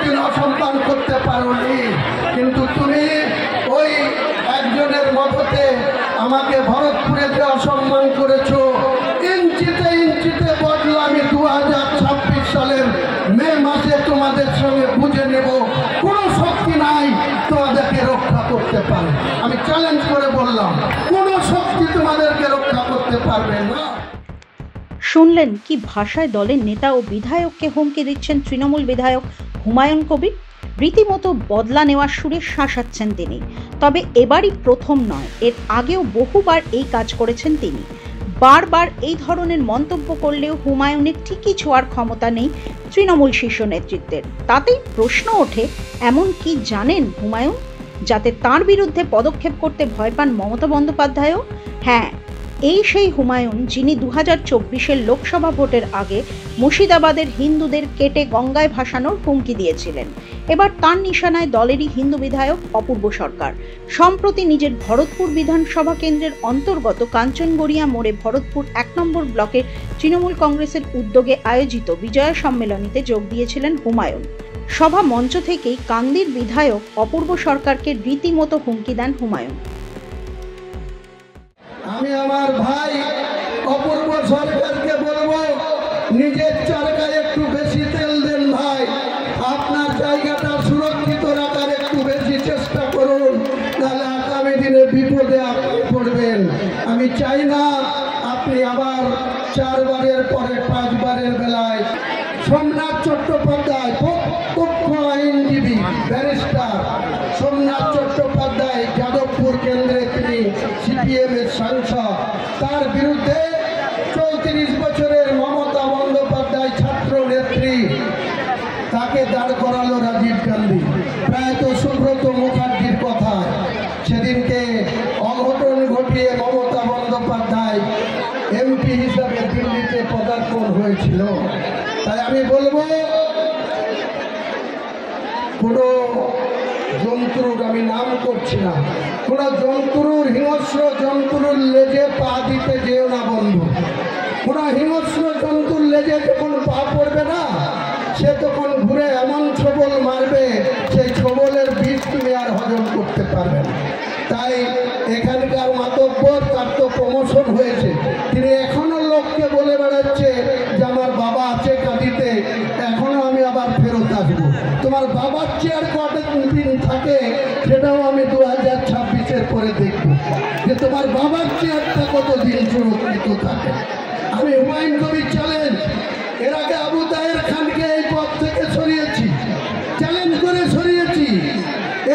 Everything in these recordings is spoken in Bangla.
কোনোদিন অসম্মান করতে পারোনি, কিন্তু তুমি ওই একজনের মততে আমাকে ভরতপুরে যে অসম্মান করেছো, ইঞ্চিতে ইঞ্চিতে বদলা আমি 2026 সালের মে মাসে তোমাদের সঙ্গে বুঝে নেব। কোনো শক্তি নাই তোমাদেরকে রক্ষা করতে পারে। আমি চ্যালেঞ্জ করে বললাম, কোনো শক্তি তোমাদেরকে রক্ষা করতে পারবে না। শুনলেন কি ভাষায় দলের নেতা ও বিধায়ককে হুমকি দিচ্ছেন তৃণমূল বিধায়ক হুমায়ুন কবির। রীতিমতো বদলা নেওয়ার সুরে শাসাচ্ছেন তিনি। তবে এবারই প্রথম নয়, এর আগেও বহুবার এই কাজ করেছেন তিনি। বারবার এই ধরনের মন্তব্য করলেও হুমায়ুনের ঠিকই ছোঁয়ার ক্ষমতা নেই তৃণমূল শীর্ষ নেতৃত্বের। তাতেই প্রশ্ন ওঠে, এমন কি জানেন হুমায়ুন যাতে তাঁর বিরুদ্ধে পদক্ষেপ করতে ভয় পান মমতা বন্দ্যোপাধ্যায়ও? হ্যাঁ, এই সেই হুমায়ুন যিনি 2024-এর লোকসভা ভোটের আগে মুর্শিদাবাদের হিন্দুদের কেটে গঙ্গায় ভাসানোর হুমকি দিয়েছিলেন। এবার তার নিশানায় দলেরই হিন্দু বিধায়ক অপূর্ব সরকার। সম্প্রতি নিজের ভরতপুর বিধানসভা কেন্দ্রের অন্তর্গত কাঞ্চনগড়িয়া মোড়ে ভরতপুর 1 নম্বর ব্লকের তৃণমূল কংগ্রেসের উদ্যোগে আয়োজিত বিজয়া সম্মেলনীতে যোগ দিয়েছিলেন হুমায়ুন। সভা মঞ্চ থেকেই কান্দির বিধায়ক অপূর্ব সরকারকে রীতিমতো হুমকি দেন হুমায়ুন। আমি আমার ভাই অপূর্ব সরকারকে বলবো, নিজের চরকায় একটু বেশি তেল দেন ভাই, আপনার জায়গাটা সুরক্ষিত রাখার একটু বেশি চেষ্টা করুন, তাহলে আগামী দিনে বিপদে আপনি পড়বেন। আমি চাই না আপনি আবার 4 বারের পরে 5 বারের বেলায় সোমনাথ চট্টোপাধ্যায়, প্রত্যক্ষ আইনজীবী ব্যারিস্টার সোমনাথ চট্টোপাধ্যায়, যাদবপুর কেন্দ্রে তিনি সিপিএম এর সাংসদ, তার বিরুদ্ধে 34 বছরের মমতা বন্দ্যোপাধ্যায় ছাত্র নেত্রী, তাকে দাঁড় করালো রাজীব গান্ধী। প্রায়ত সুব্রত মুখার্জির কথা, সেদিনকে অঘটন ঘটিয়ে মমতা বন্দ্যোপাধ্যায় এমপি হিসাবে দিল্লিতে পদার্পণ হয়েছিল। তাই আমি বলবো, কোনো জন্তুর, আমি নাম করছি না, কোনো জন্তুর, হিংস্র জন্তুর লেজে পা দিতে যেও না বন্ধু। কোনো হিংস্র জন্তুর লেজে যখন পা পড়বে না, সে তখন ঘুরে এমন ছবল মারবে, সেই ছবলের বীজ তুমি আর হজম করতে পারবে না। তাই এখানকার মাতব্বর, তার তো প্রমোশন হয়েছে, তিনি এখনো লোককে বলে বেড়াচ্ছে যে আমার বাবা আছে কাঁদিতে, এখনো আমি আবার ফেরত আসবো। তোমার বাবার চেয়ার কটা দিন থাকে সেটাও আমি 2026-এর পরে দেখবো, যে তোমার বাবার চেয়ারটা কতদিন সুরক্ষিত থাকে। আমি হুমায়ুন কবির চ্যালেঞ্জ, এর আগে আবু তাহের খানকে এই পদ থেকে সরিয়েছি, চ্যালেঞ্জ করে সরিয়েছি।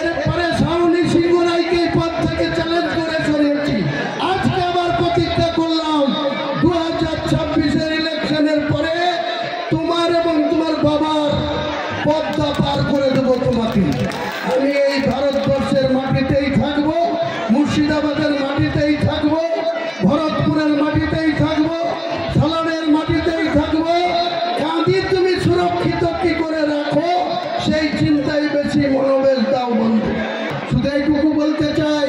এরপরে শাওনি সিংহ রায়কে এই পদ থেকে চ্যালেঞ্জ করে সরিয়েছি। আজকে আবার প্রতিজ্ঞা করলাম 2026-এর ইলেকশনের পরে তোমার এবং তোমার বাবার পদ্মা পার করে দেবো তোমাকে। আমি এই ভারতবর্ষের মাটিতেই থাকবো, মুর্শিদাবাদের মাটিতেই থাকবো, ভরতপুরের মাটিতেই থাকবো, সালানের মাটিতেই থাকবো। কাঁদি তুমি সুরক্ষিত কি করে রাখো, সেই চিন্তায় বেশি মনোবেশ দাও বন্ধু। শুধু এইটুকু বলতে চাই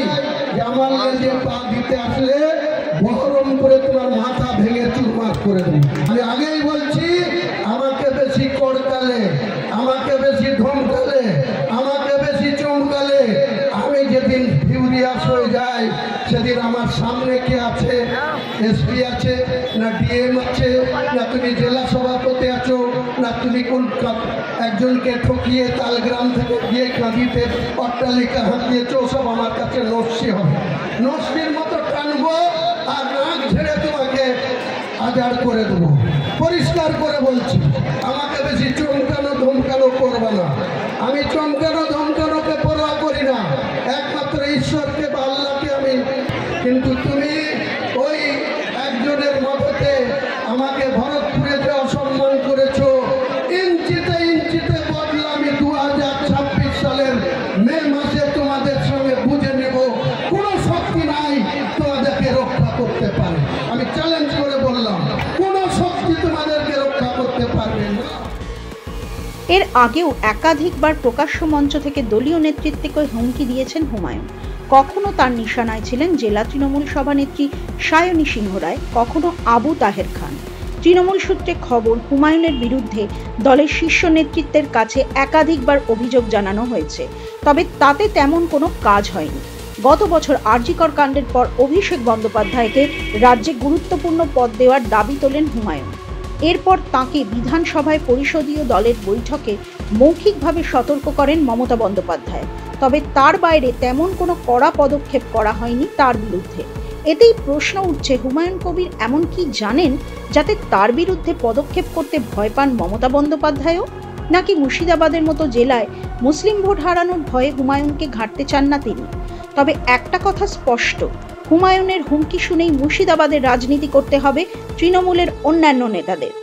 যে আমার লেজে পা দিতে আসলে বহরম করে তোমার মাথা ভেঙে চুরমার করে দেবো। আমি আগেই বলছি, আমাকে বেশি কড়কালে, আমাকে বেশি ধমকালে, আমাকে বেশি চমকালে, আমি যেদিন ফিউরিয়াস হয়ে যাই, সেদিন আমার সামনে কে আছে? এসপি আছে না ডিএম আছে, না তুমি জেলা সভাপতি আছো, না তুমি কোন একজনকে ঠকিয়ে তালগ্রাম থেকে গিয়ে কাঁদিতে অট্টালিকা হাঁকিয়েছো, সব আমার কাছে নস্যি হবে। নস্যির মতো টানবো আর নাক ঝেড়ে তোমাকে আজাড় করে দেবো। পরিষ্কার করে বলছি, আমাকে বেশি চমকানো ধমকানো করবে না। আমি চমকানো ধমকানোকে পরোয়া করি না, একমাত্র ঈশ্বরকে বা আল্লাহকে আমি। কিন্তু তুমি ওই একজনের মততে আমাকে ভরতপুরে যে অসম্মান করেছো, ইঞ্চিতে ইঞ্চিতে বদলা আমি 2026 সালের মে মাসে তোমাদের সঙ্গে বুঝে নেব। কোনো শক্তি নাই তোমাদেরকে রক্ষা করতে পারে। আমি চ্যালেঞ্জ করে বললাম, কোনো শক্তি তোমাদেরকে রক্ষা করতে পারবে না। এর আগেও একাধিকবার প্রকাশ্য মঞ্চ থেকে দলীয় নেতৃত্বকে হুমকি দিয়েছেন হুমায়ুন। কখনো তার নিশানায় ছিলেন জেলা তৃণমূল সভানেত্রী সায়নী সিংহ রায়, কখনো আবু তাহের খান। তৃণমূল সূত্রে খবর, হুমায়ুনের বিরুদ্ধে দলের শীর্ষ নেতৃত্বের কাছে একাধিকবার অভিযোগ জানানো হয়েছে, তবে তাতে তেমন কোনো কাজ হয়নি। গত বছর আরজিকর কাণ্ডের পর অভিষেক বন্দ্যোপাধ্যায়কে রাজ্যে গুরুত্বপূর্ণ পদ দেওয়ার দাবি তোলেন হুমায়ুন। এরপর তাঁকে বিধানসভায় পরিষদীয় দলের বৈঠকে মৌখিকভাবে সতর্ক করেন মমতা বন্দ্যোপাধ্যায়, তবে তার বাইরে তেমন কোনো কড়া পদক্ষেপ করা হয়নি তার বিরুদ্ধে। এতেই প্রশ্ন উঠছে, হুমায়ুন কবির এমন কি জানেন যাতে তার বিরুদ্ধে পদক্ষেপ করতে ভয় পান মমতা বন্দ্যোপাধ্যায়ও, নাকি মুর্শিদাবাদের মতো জেলায় মুসলিম ভোট হারানোর ভয়ে হুমায়ুনকে ঘাঁটতে চান না তিনি? তবে একটা কথা স্পষ্ট, হুমায়ুনের হুমকি শুনেই মুর্শিদাবাদের রাজনীতি করতে হবে তৃণমূলের অন্যান্য নেতাদের।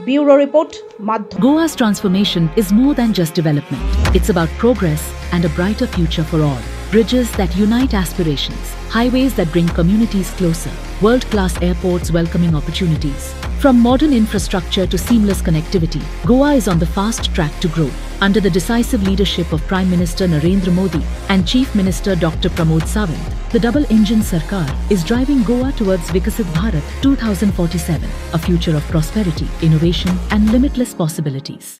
ব্যুরো রিপোর্ট, মাধ্যম। Goa's transformation is more than just development. It's about progress and a brighter future for all. Bridges that unite aspirations, highways that bring communities closer, world-class airports welcoming opportunities. From modern infrastructure to seamless connectivity, Goa is on the fast track to grow. Under the decisive leadership of Prime Minister Narendra Modi and Chief Minister Dr. Pramod Sawant, the double-engine Sarkar is driving Goa towards Vikasit Bharat 2047, a future of prosperity, innovation and limitless possibilities.